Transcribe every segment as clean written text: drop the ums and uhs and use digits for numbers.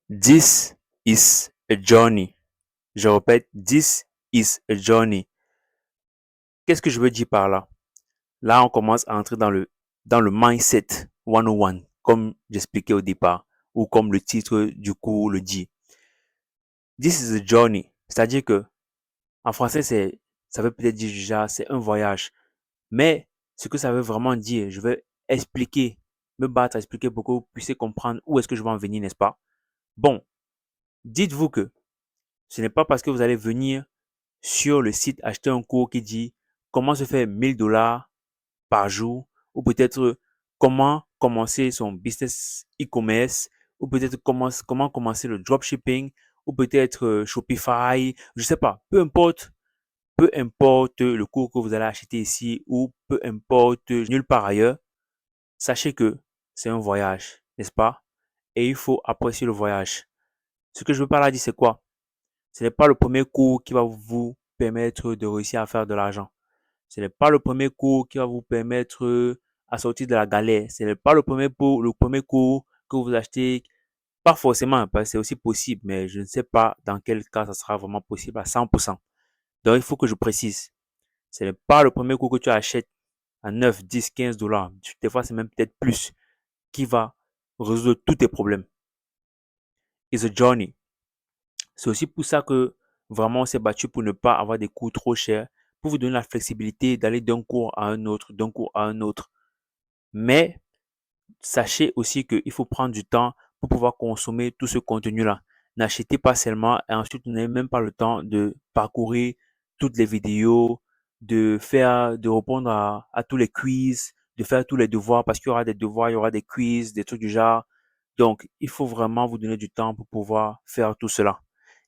This is a journey. Je répète, this is a journey. Qu'est-ce que je veux dire par là? Là, on commence à entrer dans le mindset 101, comme j'expliquais au départ, ou comme le titre du cours le dit. This is a journey. C'est-à-dire que, en français, ça veut peut-être dire déjà, c'est un voyage. Mais, ce que ça veut vraiment dire, je vais expliquer, me battre à expliquer pour que vous puissiez comprendre où est-ce que je vais en venir, n'est-ce pas? Bon, dites-vous que ce n'est pas parce que vous allez venir sur le site acheter un cours qui dit comment se faire 1000 $ par jour, ou peut-être comment commencer son business e-commerce, ou peut-être comment commencer le dropshipping, ou peut-être Shopify, je sais pas, peu importe le cours que vous allez acheter ici, ou peu importe nulle part ailleurs, sachez que c'est un voyage, n'est-ce pas? Et il faut apprécier le voyage. Ce que je veux pas là dire, c'est quoi? Ce n'est pas le premier cours qui va vous permettre de réussir à faire de l'argent. Ce n'est pas le premier cours qui va vous permettre à sortir de la galère. Ce n'est pas le premier cours que vous achetez. Pas forcément, parce que c'est aussi possible, mais je ne sais pas dans quel cas ça sera vraiment possible à 100%. Donc, il faut que je précise. Ce n'est pas le premier cours que tu achètes à 9, 10, 15 $. Des fois, c'est même peut-être plus qui va résoudre tous tes problèmes. It's a journey. C'est aussi pour ça que vraiment on s'est battu pour ne pas avoir des cours trop chers, pour vous donner la flexibilité d'aller d'un cours à un autre, d'un cours à un autre. Mais sachez aussi qu'il faut prendre du temps pour pouvoir consommer tout ce contenu-là. N'achetez pas seulement et ensuite vous n'avez même pas le temps de parcourir toutes les vidéos, de répondre à tous les quiz, de faire tous les devoirs parce qu'il y aura des devoirs, il y aura des quiz, des trucs du genre. Donc, il faut vraiment vous donner du temps pour pouvoir faire tout cela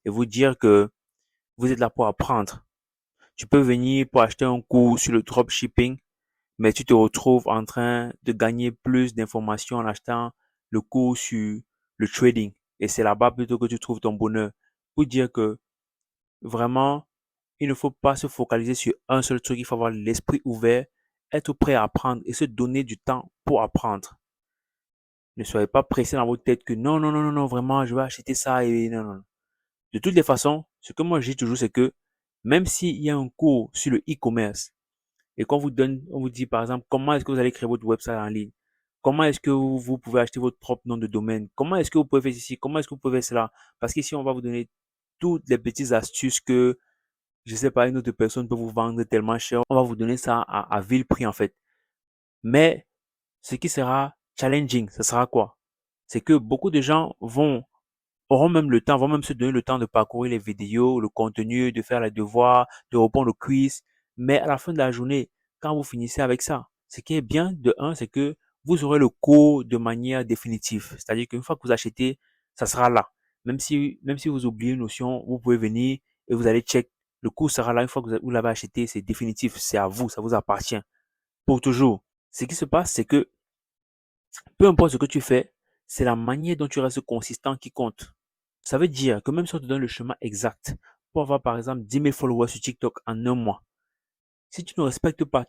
et vous dire que vous êtes là pour apprendre. Tu peux venir pour acheter un cours sur le dropshipping, mais tu te retrouves en train de gagner plus d'informations en achetant le cours sur le trading. Et c'est là-bas plutôt que tu trouves ton bonheur. Pour dire que vraiment, il ne faut pas se focaliser sur un seul truc. Il faut avoir l'esprit ouvert, être prêt à apprendre et se donner du temps pour apprendre. Ne soyez pas pressé dans votre tête que non, non, non, non, non, vraiment, je vais acheter ça et non, non. De toutes les façons, ce que moi je dis toujours, c'est que même s'il y a un cours sur le e-commerce et qu'on vous donne, on vous dit par exemple, comment est-ce que vous allez créer votre website en ligne? Comment est-ce que vous pouvez acheter votre propre nom de domaine? Comment est-ce que vous pouvez faire ceci? Comment est-ce que vous pouvez faire cela? Parce qu'ici, on va vous donner toutes les petites astuces que, je sais pas, une autre personne peut vous vendre tellement cher. On va vous donner ça à vil prix, en fait. Mais, ce qui sera challenging, ce sera quoi? C'est que beaucoup de gens vont même se donner le temps de parcourir les vidéos, le contenu, de faire les devoirs, de répondre aux quiz. Mais à la fin de la journée, quand vous finissez avec ça, ce qui est bien de un, c'est que vous aurez le cours de manière définitive. C'est-à-dire qu'une fois que vous achetez, ça sera là. Même si vous oubliez une notion, vous pouvez venir et vous allez check. Le cours sera là une fois que vous l'avez acheté, c'est définitif, c'est à vous, ça vous appartient pour toujours. Ce qui se passe, c'est que peu importe ce que tu fais, c'est la manière dont tu restes consistant qui compte. Ça veut dire que même si on te donne le chemin exact pour avoir par exemple 10 000 followers sur TikTok en un mois, si tu ne respectes pas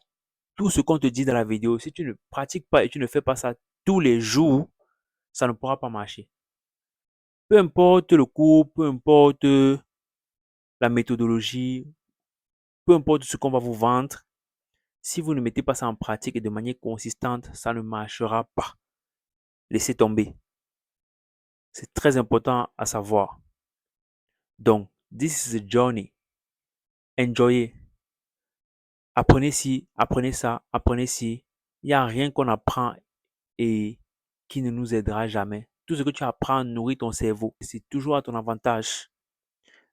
tout ce qu'on te dit dans la vidéo, si tu ne pratiques pas et tu ne fais pas ça tous les jours, ça ne pourra pas marcher. Peu importe le cours, peu importe la méthodologie, peu importe ce qu'on va vous vendre, si vous ne mettez pas ça en pratique et de manière consistante, ça ne marchera pas. Laissez tomber. C'est très important à savoir. Donc, this is a journey. Enjoyez. Apprenez ci, apprenez ça, apprenez ci. Il n'y a rien qu'on apprend et qui ne nous aidera jamais. Tout ce que tu apprends nourrit ton cerveau. C'est toujours à ton avantage.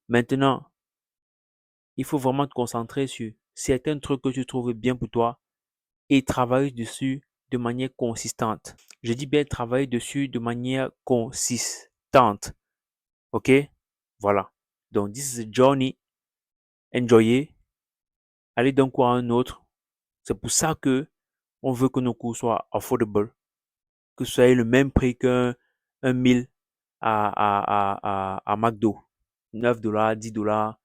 Maintenant, il faut vraiment te concentrer sur certains trucs que tu trouves bien pour toi et travailler dessus de manière consistante. Je dis bien travailler dessus de manière consistante. OK? Voilà. Donc, this is a journey. Enjoyez. Allez d'un cours à un autre. C'est pour ça que on veut que nos cours soient affordable, que ce soit le même prix qu'un 1000 à McDo. 9 $, 10 $,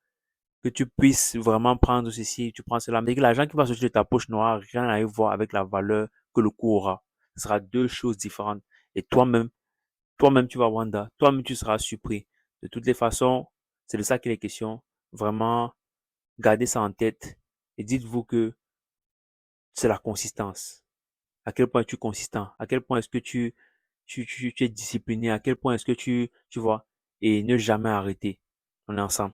que tu puisses vraiment prendre ceci, tu prends cela. Mais que l'argent qui va sortir de ta poche n'aura rien à y voir avec la valeur que le cours aura. Ce sera deux choses différentes. Et toi-même, toi-même tu vas wonder, toi-même tu seras surpris. De toutes les façons, c'est de ça qu'il est question. Vraiment, gardez ça en tête et dites-vous que c'est la consistance. À quel point tu es consistant, à quel point est-ce que tu es discipliné, à quel point est-ce que tu vois, et ne jamais arrêter. On est ensemble.